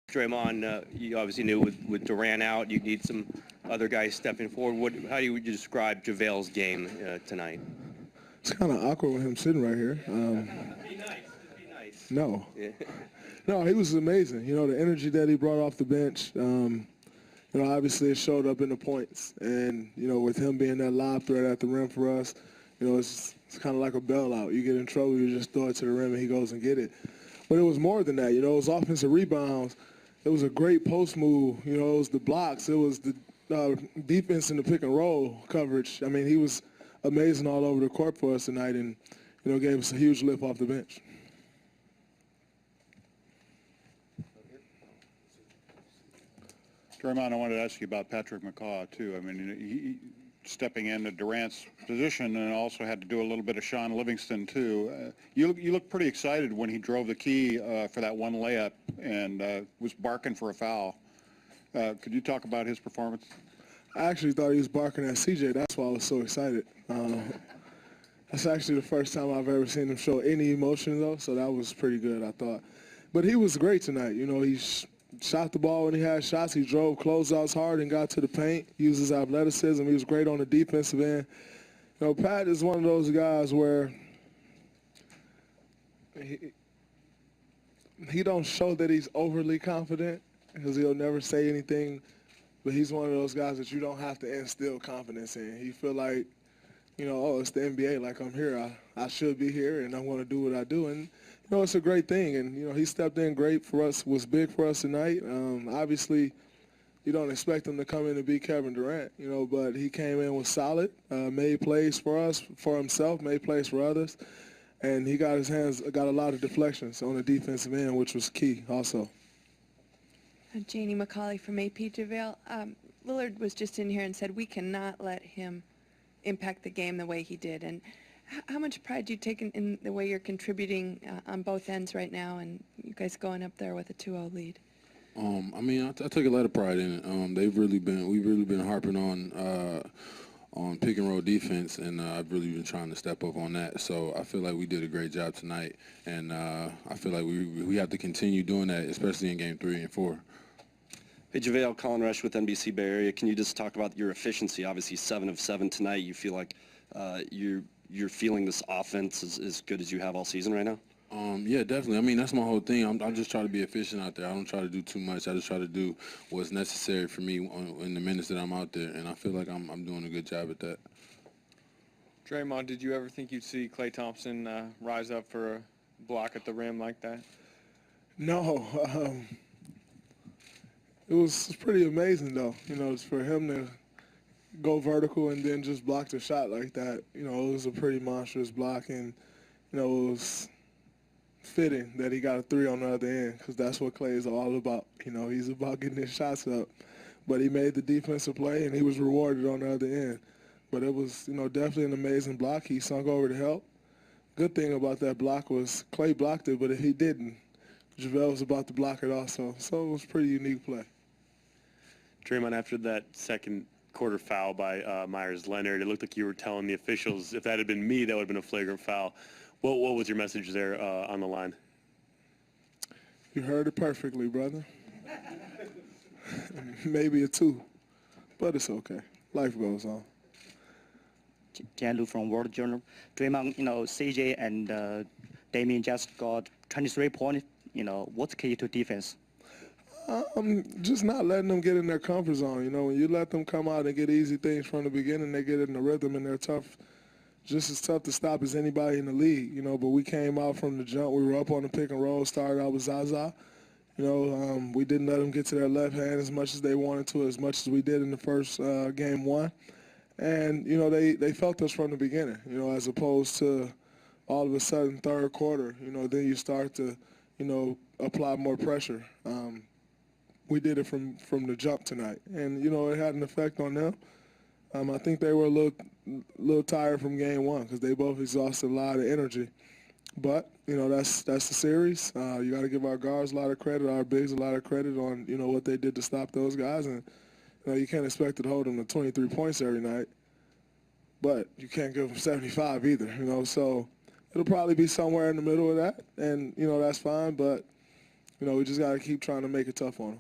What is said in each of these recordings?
Draymond, you obviously knew with Durant out, you need some other guys stepping forward. How do you describe JaVale's game tonight? It's kind of awkward with him sitting right here. Be nice. Be nice. No. Yeah. No, he was amazing. You know, the energy that he brought off the bench, you know, obviously it showed up in the points. And, you know, with him being that lob threat at the rim for us, you know, it's kind of like a bailout. You get in trouble, you just throw it to the rim and he goes and get it. But it was more than that. You know, it was offensive rebounds. It was a great post move. You know, it was the blocks. It was the defense in the pick and roll coverage. I mean, he was amazing all over the court for us tonight and, you know, gave us a huge lift off the bench. Draymond, I wanted to ask you about Patrick McCaw, too. I mean, he stepping into Durant's position and also had to do a little bit of Sean Livingston, too. You looked pretty excited when he drove the key for that one layup and was barking for a foul. Could you talk about his performance? I actually thought he was barking at CJ. That's why I was so excited. That's actually the first time I've ever seen him show any emotion, though, so that was pretty good, I thought. But he was great tonight. You know, he shot the ball when he had shots. He drove closeouts hard and got to the paint, used his athleticism. He was great on the defensive end. You know, Pat is one of those guys where he don't show that he's overly confident because he'll never say anything, but he's one of those guys that you don't have to instill confidence in. He feel like, you know, oh, it's the NBA, like I'm here. I should be here, and I'm going to do what I do. And, you know, it's a great thing. And, you know, he stepped in great for us, was big for us tonight. Obviously, you don't expect him to come in and beat Kevin Durant, you know, but he came in was solid, made plays for us, for himself, made plays for others. And he got a lot of deflections on the defensive end, which was key also. Janie McCauley from AP. JaVale, Lillard was just in here and said we cannot let him impact the game the way he did. And how much pride do you take in the way you're contributing on both ends right now, and you guys going up there with a 2-0 lead? I mean, I take a lot of pride in it. We've really been harping on pick and roll defense, and I've really been trying to step up on that. So I feel like we did a great job tonight, and I feel like we have to continue doing that, especially in game 3 and 4. Hey, JaVale, Colin Rush with NBC Bay Area. Can you just talk about your efficiency? Obviously, 7 of 7 tonight. You feel like you're feeling this offense as good as you have all season right now? Yeah, definitely. I mean, that's my whole thing. I just try to be efficient out there. I don't try to do too much. I just try to do what's necessary for me in the minutes that I'm out there, and I feel like I'm doing a good job at that. Draymond, did you ever think you'd see Klay Thompson rise up for a block at the rim like that? No. It was pretty amazing, though, you know, for him to go vertical and then just block the shot like that. You know, it was a pretty monstrous block, and, you know, it was fitting that he got a 3 on the other end because that's what Klay is all about. You know, he's about getting his shots up. But he made the defensive play, and he was rewarded on the other end. But it was, you know, definitely an amazing block. He sunk over to help. Good thing about that block was Klay blocked it, but if he didn't, JaVale was about to block it also. So it was a pretty unique play. Draymond, after that second quarter foul by Myers Leonard, it looked like you were telling the officials, if that had been me, that would have been a flagrant foul. What was your message there on the line? You heard it perfectly, brother. Maybe a 2, but it's okay. Life goes on. Jan Lu from World Journal. Draymond, you know, CJ and Damian just got 23 points. You know, what's key to defense? Just not letting them get in their comfort zone. You know, when you let them come out and get easy things from the beginning, they get in the rhythm and they're tough, just as tough to stop as anybody in the league. You know, but we came out from the jump. We were up on the pick and roll, started out with Zaza. You know, we didn't let them get to their left hand as much as they wanted to, as much as we did in the first game 1. And, you know, they felt us from the beginning, you know, as opposed to all of a sudden third quarter, you know, then you start to, you know, apply more pressure. We did it from the jump tonight, and you know it had an effect on them. I think they were a little tired from game 1 because they both exhausted a lot of energy. But you know that's the series. You got to give our guards a lot of credit, our bigs a lot of credit on what they did to stop those guys, and you can't expect to hold them to 23 points every night. But you can't give them 75 either. So it'll probably be somewhere in the middle of that, and that's fine. But we just got to keep trying to make it tough on them.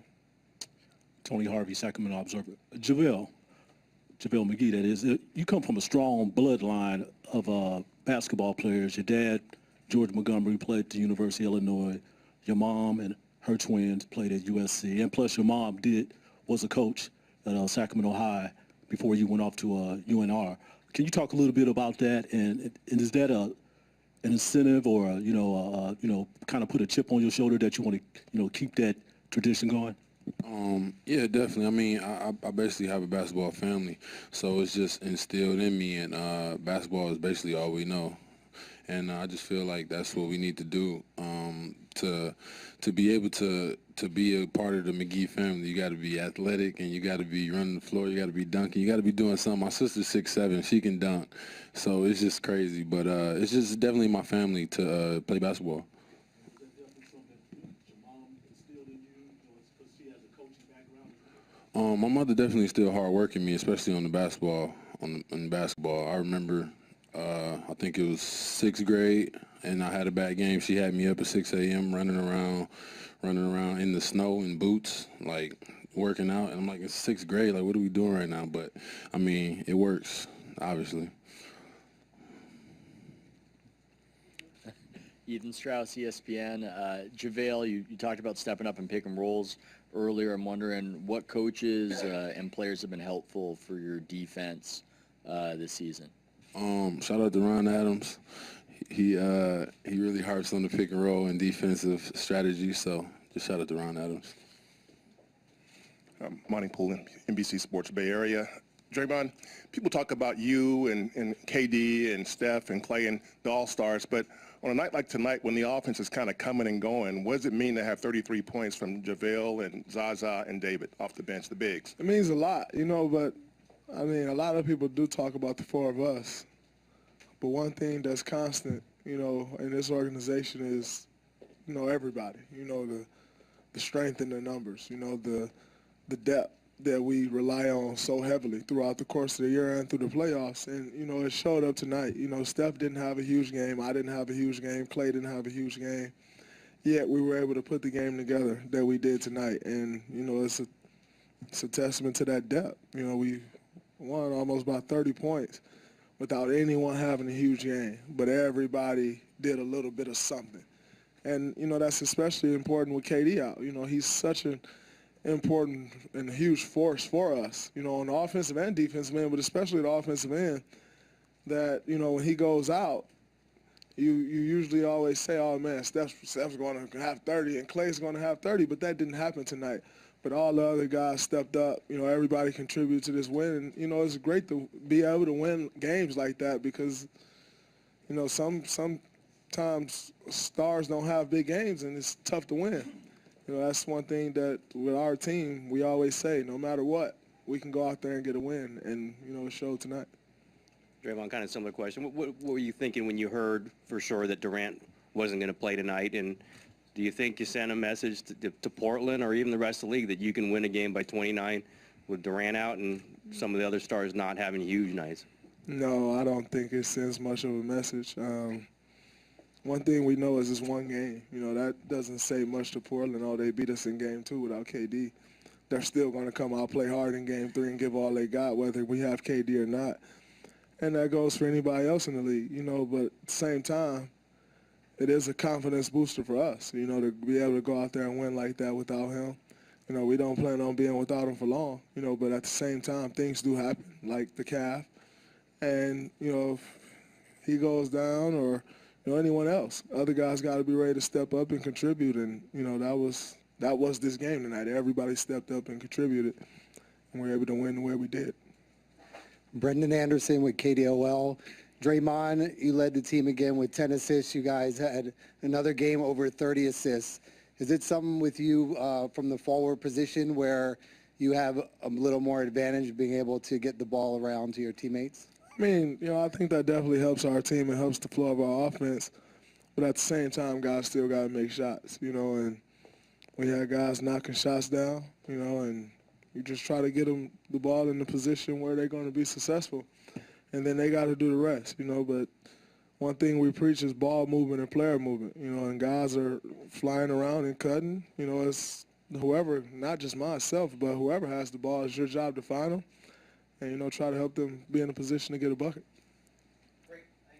Tony Harvey, Sacramento Observer. JaVale McGee, that is. You come from a strong bloodline of basketball players. Your dad, George Montgomery, played at the University of Illinois. Your mom and her twins played at USC. And plus your mom was a coach at Sacramento High before you went off to UNR. Can you talk a little bit about that? And is that an incentive or, kind of put a chip on your shoulder that you want to, keep that tradition going? Yeah, definitely. I mean, I basically have a basketball family, so it's just instilled in me, and basketball is basically all we know. And I just feel like that's what we need to do to be able to be a part of the McGee family. You got to be athletic, and you got to be running the floor. You got to be dunking. You got to be doing something. My sister's 6'7". She can dunk, so it's just crazy. But it's just definitely my family to play basketball. My mother definitely instilled hard work in me, especially on the basketball. On basketball, I remember, I think it was 6th grade, and I had a bad game. She had me up at 6 a.m. running around in the snow in boots, like working out. And I'm like, it's 6th grade. Like, what are we doing right now? But I mean, it works, obviously. Ethan Strauss, ESPN. JaVale, you talked about stepping up and pick and rolls earlier. I'm wondering what coaches and players have been helpful for your defense this season. Shout out to Ron Adams. He really harps on the pick and roll and defensive strategy. So just shout out to Ron Adams. Monty Poole, NBC Sports Bay Area. Draymond, people talk about you and KD and Steph and Clay and the All-Stars, but on a night like tonight when the offense is kind of coming and going, what does it mean to have 33 points from JaVale and Zaza and David off the bench, the bigs? It means a lot, but, I mean, a lot of people do talk about the four of us. But one thing that's constant, in this organization is, everybody. The strength in the numbers, the depth that we rely on so heavily throughout the course of the year and through the playoffs. And, it showed up tonight. Steph didn't have a huge game. I didn't have a huge game. Clay didn't have a huge game. Yet we were able to put the game together that we did tonight. And, it's a testament to that depth. We won almost by 30 points without anyone having a huge game. But everybody did a little bit of something. And, that's especially important with KD out. He's such an important and huge force for us, on the offensive and defensive end, but especially the offensive end, that, when he goes out, you usually always say, oh, man, Steph's going to have 30 and Clay's going to have 30, but that didn't happen tonight. But all the other guys stepped up. Everybody contributed to this win. And, it's great to be able to win games like that because, sometimes stars don't have big games and it's tough to win. That's one thing that with our team, we always say, no matter what, we can go out there and get a win. And, it showed tonight. Draymond, kind of similar question. What were you thinking when you heard for sure that Durant wasn't going to play tonight? And do you think you sent a message to Portland or even the rest of the league that you can win a game by 29 with Durant out and some of the other stars not having huge nights? No, I don't think it sends much of a message. One thing we know is it's one game. That doesn't say much to Portland. Oh, they beat us in game 2 without KD. They're still going to come out, play hard in game 3 and give all they got, whether we have KD or not. And that goes for anybody else in the league, but at the same time, it is a confidence booster for us, to be able to go out there and win like that without him. We don't plan on being without him for long, but at the same time, things do happen, like the calf. And, if he goes down or anyone else. Other guys got to be ready to step up and contribute, and that was this game tonight. Everybody stepped up and contributed, and we were able to win the way we did. Brendan Anderson with KDOL. Draymond, you led the team again with 10 assists. You guys had another game over 30 assists. Is it something with you from the forward position where you have a little more advantage being able to get the ball around to your teammates? I mean, I think that definitely helps our team. It helps the flow of our offense. But at the same time, guys still got to make shots, and we had guys knocking shots down, and you just try to get them the ball in the position where they're going to be successful. And then they got to do the rest, but one thing we preach is ball movement and player movement, you know, and guys are flying around and cutting. You know, it's whoever, not just myself, but whoever has the ball, it's your job to find them and, you know, try to help them be in a position to get a bucket.